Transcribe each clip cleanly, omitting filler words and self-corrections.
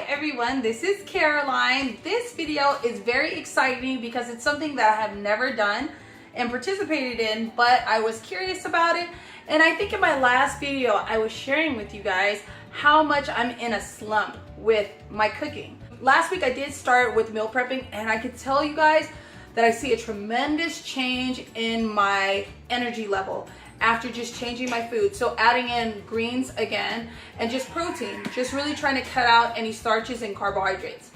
everyone, this is Caroline. This video is very exciting because it's something that I have never done and participated in, but I was curious about it. And I think in my last video, I was sharing with you guys how much I'm in a slump with my cooking. Last week I did start with meal prepping, and I could tell you guys that I see a tremendous change in my energy level after just changing my food. So adding in greens again and just protein, just really trying to cut out any starches and carbohydrates.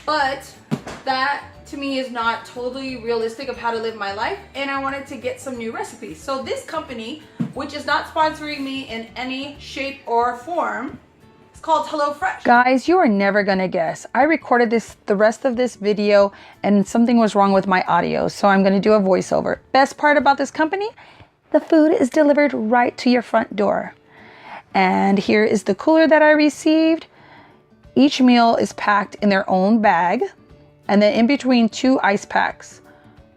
But that to me is not totally realistic of how to live my life, and I wanted to get some new recipes. So this company, which is not sponsoring me in any shape or form, it's called HelloFresh. Guys, you are never gonna guess. I recorded the rest of this video and something was wrong with my audio, so I'm gonna do a voiceover. Best part about this company, the food is delivered right to your front door. And here is the cooler that I received. Each meal is packed in their own bag, and then in between 2 ice packs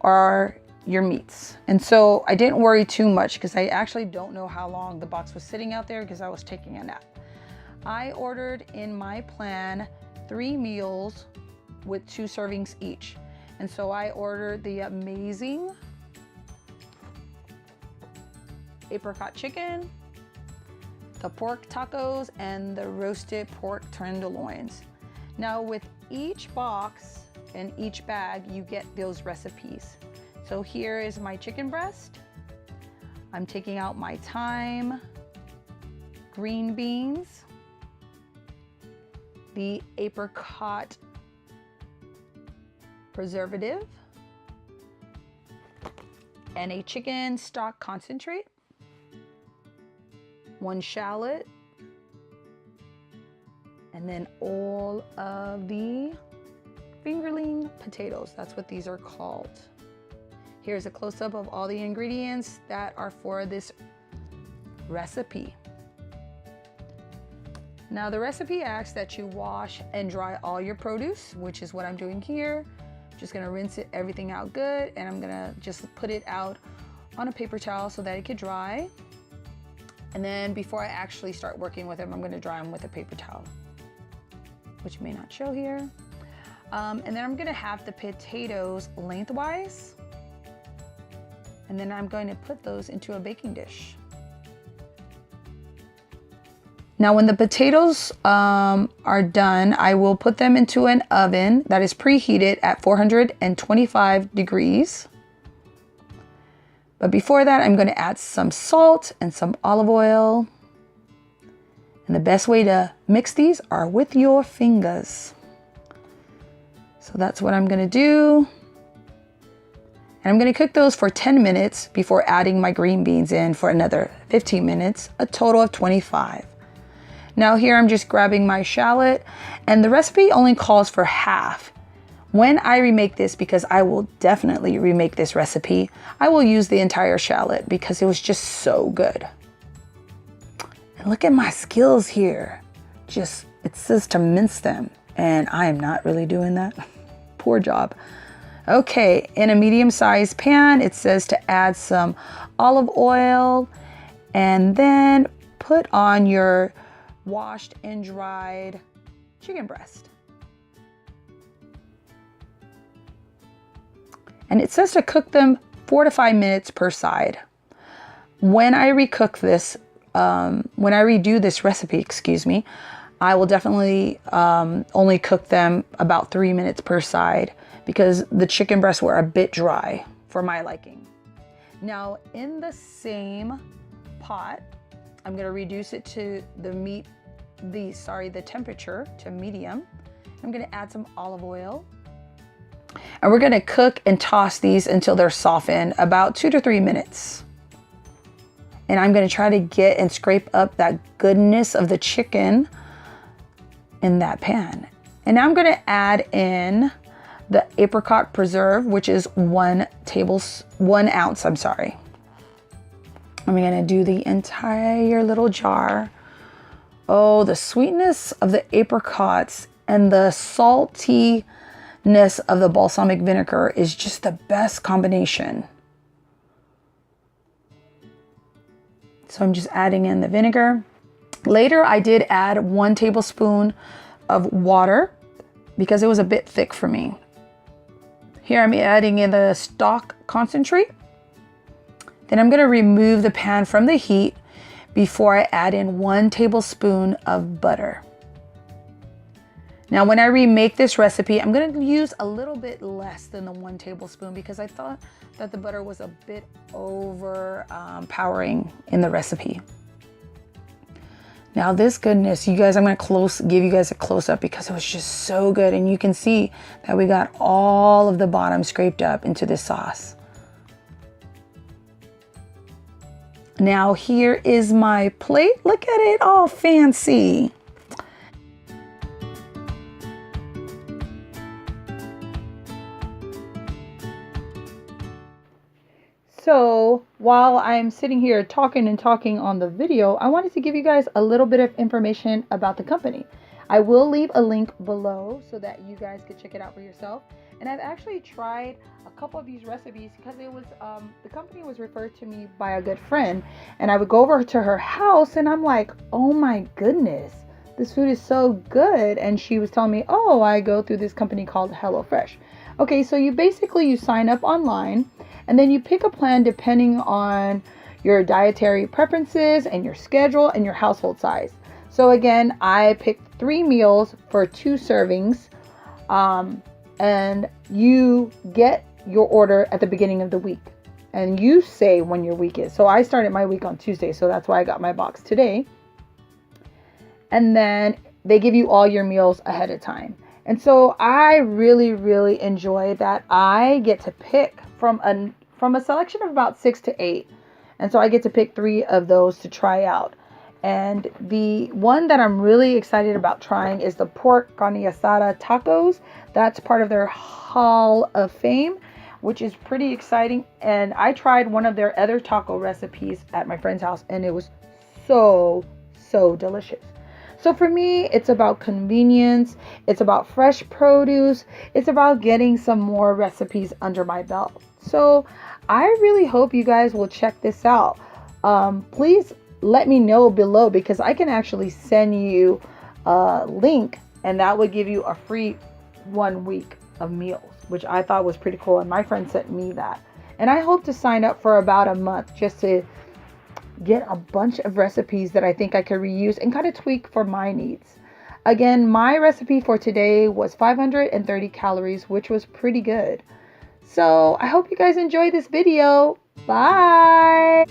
are your meats. And so I didn't worry too much because I actually don't know how long the box was sitting out there because I was taking a nap. I ordered in my plan 3 meals with 2 servings each. And so I ordered the amazing apricot chicken, the pork tacos, and the roasted pork tenderloins. Now with each box and each bag, you get those recipes. So here is my chicken breast. I'm taking out my thyme, green beans, the apricot preservative, and a chicken stock concentrate, 1 shallot, and then all of the fingerling potatoes. That's what these are called. Here's a close-up of all the ingredients that are for this recipe. Now the recipe asks that you wash and dry all your produce, which is what I'm doing here. Just gonna rinse everything out good, and I'm gonna just put it out on a paper towel so that it could dry. And then before I actually start working with them, I'm gonna dry them with a paper towel, which may not show here. And then I'm gonna have the potatoes lengthwise, and then I'm going to put those into a baking dish. Now when the potatoes are done, I will put them into an oven that is preheated at 425 degrees. But before that, I'm going to add some salt and some olive oil. And the best way to mix these are with your fingers. So that's what I'm going to do. And I'm going to cook those for 10 minutes before adding my green beans in for another 15 minutes, a total of 25. Now here I'm just grabbing my shallot, and the recipe only calls for half. When I remake this, because I will definitely remake this recipe, I will use the entire shallot because it was just so good. And look at my skills here. Just, it says to mince them, and I am not really doing that. Poor job. Okay, in a medium-sized pan, it says to add some olive oil and then put on your washed and dried chicken breast. And it says to cook them 4 to 5 minutes per side. When I recook this, when I redo this recipe, excuse me, I will definitely only cook them about 3 minutes per side because the chicken breasts were a bit dry for my liking. Now in the same pot, I'm gonna reduce it to the temperature to medium. I'm gonna add some olive oil. And we're gonna cook and toss these until they're softened, about 2 to 3 minutes. And I'm gonna try to get and scrape up that goodness of the chicken in that pan. And now I'm gonna add in the apricot preserve, which is 1 ounce, I'm sorry. I'm gonna do the entire little jar. Oh, the sweetness of the apricots and the saltiness of the balsamic vinegar is just the best combination. So I'm just adding in the vinegar. Later, I did add 1 tablespoon of water because it was a bit thick for me. Here I'm adding in the stock concentrate. Then I'm gonna remove the pan from the heat before I add in 1 tablespoon of butter. Now when I remake this recipe, I'm gonna use a little bit less than the 1 tablespoon because I thought that the butter was a bit overpowering in the recipe. Now this goodness, you guys, I'm gonna give you guys a close up because it was just so good. And you can see that we got all of the bottom scraped up into this sauce. Now here is my plate. Look at it, all fancy. So while I'm sitting here talking on the video, I wanted to give you guys a little bit of information about the company. I will leave a link below so that you guys could check it out for yourself. And I've actually tried a couple of these recipes because it was the company was referred to me by a good friend, and I would go over to her house and I'm like, oh my goodness, this food is so good. And she was telling me, oh, I go through this company called HelloFresh. Okay, so you sign up online and then you pick a plan depending on your dietary preferences and your schedule and your household size. So again, I picked 3 meals for 2 servings. And you get your order at the beginning of the week. And you say when your week is. So I started my week on Tuesday, so that's why I got my box today. And then they give you all your meals ahead of time. And so I really enjoy that I get to pick from a selection of about 6 to 8. And so I get to pick 3 of those to try out. And the one that I'm really excited about trying is the pork carne asada tacos. That's part of their Hall of Fame, which is pretty exciting. And I tried one of their other taco recipes at my friend's house, and it was so delicious. So for me, it's about convenience. It's about fresh produce. It's about getting some more recipes under my belt. So I really hope you guys will check this out. Please let me know below because I can actually send you a link and that would give you a free 1 week of meals, which I thought was pretty cool. And my friend sent me that. And I hope to sign up for about a month just to get a bunch of recipes that I think I could reuse and kind of tweak for my needs. Again, my recipe for today was 530 calories, which was pretty good. So I hope you guys enjoyed this video. Bye.